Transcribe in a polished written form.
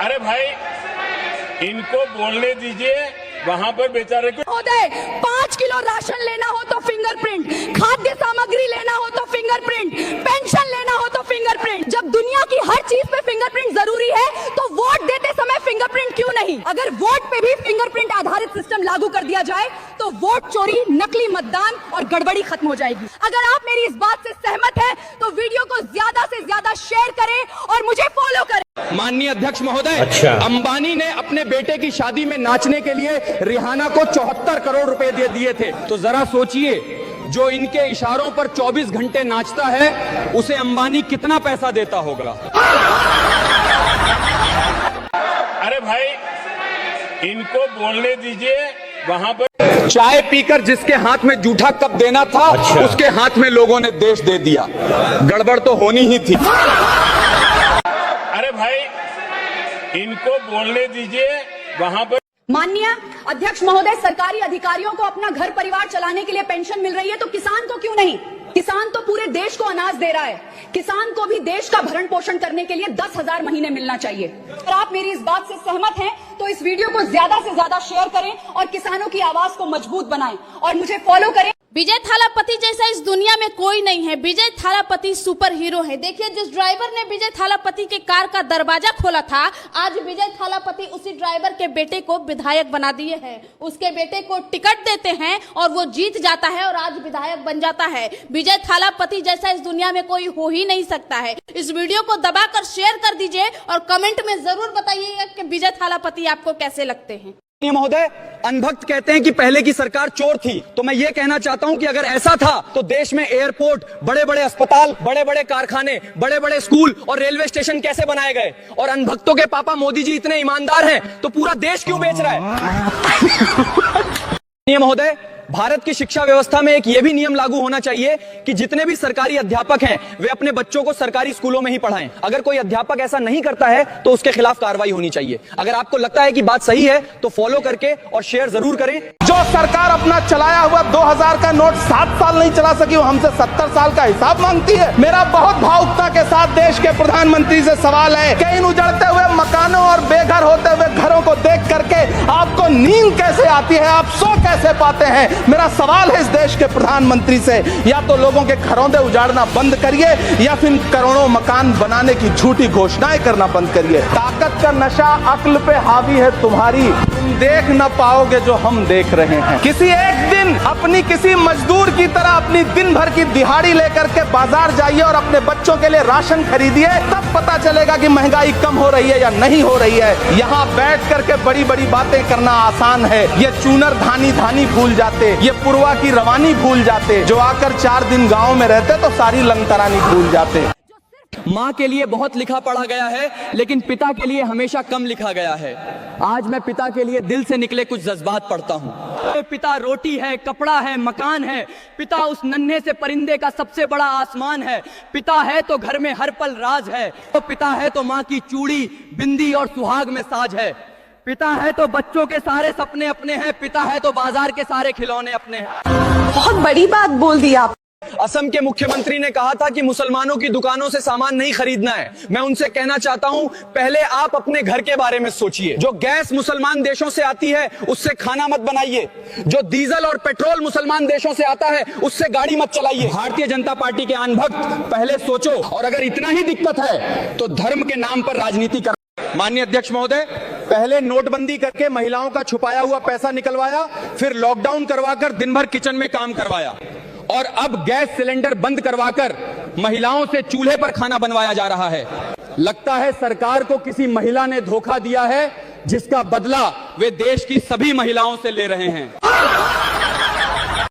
अरे भाई, इनको बोलने दीजिए, वहाँ पर बेचारे को। महोदय, 5 किलो राशन लेना हो तो फिंगरप्रिंट, खाद्य सामग्री लेना हो तो फिंगरप्रिंट, पेंशन लेना हो तो फिंगरप्रिंट। जब दुनिया की हर चीज पे फिंगरप्रिंट जरूरी है तो वोट देते समय फिंगरप्रिंट क्यों नहीं? अगर वोट पे भी फिंगरप्रिंट आधारित सिस्टम लागू कर दिया जाए तो वोट चोरी, नकली मतदान और गड़बड़ी खत्म हो जाएगी। अगर आप मेरी इस बात से सहमत हैं तो वीडियो को ज्यादा से ज्यादा शेयर करें और मुझे फॉलो करें। माननीय अध्यक्ष महोदय, अंबानी ने अपने बेटे की शादी में नाचने के लिए रिहाना को 74 करोड़ रुपए दे दिए थे। तो जरा सोचिए, जो इनके इशारों पर 24 घंटे नाचता है उसे अंबानी कितना पैसा देता होगा। अरे भाई, इनको बोलने दीजिए, वहाँ पर। चाय पीकर जिसके हाथ में जूठा कप देना था, उसके हाथ में लोगों ने देश दे दिया। गड़बड़ तो होनी ही थी। अरे भाई, इनको बोलने दीजिए, वहाँ पर। माननीय अध्यक्ष महोदय, सरकारी अधिकारियों को अपना घर परिवार चलाने के लिए पेंशन मिल रही है तो किसान को क्यों नहीं? किसान तो पूरे देश को अनाज दे रहा है। किसान को भी देश का भरण पोषण करने के लिए 10,000 महीने मिलना चाहिए। अगर आप मेरी इस बात से सहमत हैं तो इस वीडियो को ज्यादा से ज्यादा शेयर करें और किसानों की आवाज को मजबूत बनाएं और मुझे फॉलो करें। विजय थालापति जैसा इस दुनिया में कोई नहीं है। विजय थालापति सुपर हीरो है। देखिए, जिस ड्राइवर ने विजय थालापति के कार का दरवाजा खोला था, आज विजय थालापति उसी ड्राइवर के बेटे को विधायक बना दिए हैं। उसके बेटे को टिकट देते हैं और वो जीत जाता है और आज विधायक बन जाता है। विजय थालापति जैसा इस दुनिया में कोई हो ही नहीं सकता है। इस वीडियो को दबाकर शेयर कर दीजिए और कमेंट में जरूर बताइएगा कि विजय थालापति आपको कैसे लगते हैं। महोदय, अनभक्त कहते हैं कि पहले की सरकार चोर थी, तो मैं ये कहना चाहता हूं कि अगर ऐसा था तो देश में एयरपोर्ट, बड़े बड़े अस्पताल, बड़े बड़े कारखाने, बड़े बड़े स्कूल और रेलवे स्टेशन कैसे बनाए गए? और अनभक्तों के पापा मोदी जी इतने ईमानदार हैं तो पूरा देश क्यों बेच रहा है? महोदय, भारत की शिक्षा व्यवस्था में एक ये भी नियम लागू होना चाहिए कि जितने भी सरकारी अध्यापक हैं वे अपने बच्चों को सरकारी स्कूलों में ही पढ़ाएं। अगर कोई अध्यापक ऐसा नहीं करता है तो उसके खिलाफ कार्रवाई होनी चाहिए। अगर आपको लगता है कि बात सही है तो फॉलो करके और शेयर जरूर करें। जो सरकार अपना चलाया हुआ 2000 का नोट 7 साल नहीं चला सकी, वो हमसे 70 साल का हिसाब मांगती है। मेरा बहुत भावुकता के साथ देश के प्रधानमंत्री से सवाल है कि इन उजड़ते हुए मकानों और बेघर होते हुए घरों को देख करके आपको नींद कैसे आती है, आप सो कैसे पाते हैं? मेरा सवाल है इस देश के प्रधानमंत्री से, या तो लोगों के घरों से उजाड़ना बंद करिए या फिर करोड़ों मकान बनाने की झूठी घोषणाएं करना बंद करिए। ताकत का नशा अक्ल पे हावी है तुम्हारी, तुम देख न पाओगे जो हम देख रहे हैं। किसी एक दिन अपनी किसी मजदूर की तरह अपनी दिन भर की दिहाड़ी लेकर के बाजार जाइए और अपने बच्चों के लिए राशन खरीदिए, तब पता चलेगा कि महंगाई कम हो रही है या नहीं हो रही है। यहाँ बैठ करके बड़ी बड़ी बातें करना आसान है। ये चूनर धानी धानी भूल जाते, ये पुरवा की रवानी भूल जाते, जो आकर 4 दिन गांव में रहते तो सारी लंतरानी भूल जाते। माँ के लिए बहुत लिखा पढ़ा गया है लेकिन पिता के लिए हमेशा कम लिखा गया है। आज मैं पिता के लिए दिल से निकले कुछ जज्बात पढ़ता हूँ। पिता रोटी है, कपड़ा है, मकान है। पिता उस नन्हे से परिंदे का सबसे बड़ा आसमान है। पिता है तो घर में हर पल राज है। तो पिता है तो माँ की चूड़ी, बिंदी और सुहाग में साज है। पिता है तो बच्चों के सारे सपने अपने हैं। पिता है तो बाजार के सारे खिलौने अपने हैं। बहुत बड़ी बात बोल दी आप। असम के मुख्यमंत्री ने कहा था कि मुसलमानों की दुकानों से सामान नहीं खरीदना है। मैं उनसे कहना चाहता हूं, पहले आप अपने घर के बारे में सोचिए। जो गैस मुसलमान देशों से आती है उससे खाना मत बनाइए। जो डीजल और पेट्रोल मुसलमान देशों से आता है उससे गाड़ी मत चलाइए। भारतीय जनता पार्टी के अनभक्त, पहले सोचो, और अगर इतना ही दिक्कत है तो धर्म के नाम पर राजनीति कर। माननीय अध्यक्ष महोदय, पहले नोटबंदी करके महिलाओं का छुपाया हुआ पैसा निकलवाया, फिर लॉकडाउन करवाकर दिन भर किचन में काम करवाया और अब गैस सिलेंडर बंद करवाकर महिलाओं से चूल्हे पर खाना बनवाया जा रहा है। लगता है सरकार को किसी महिला ने धोखा दिया है जिसका बदला वे देश की सभी महिलाओं से ले रहे हैं।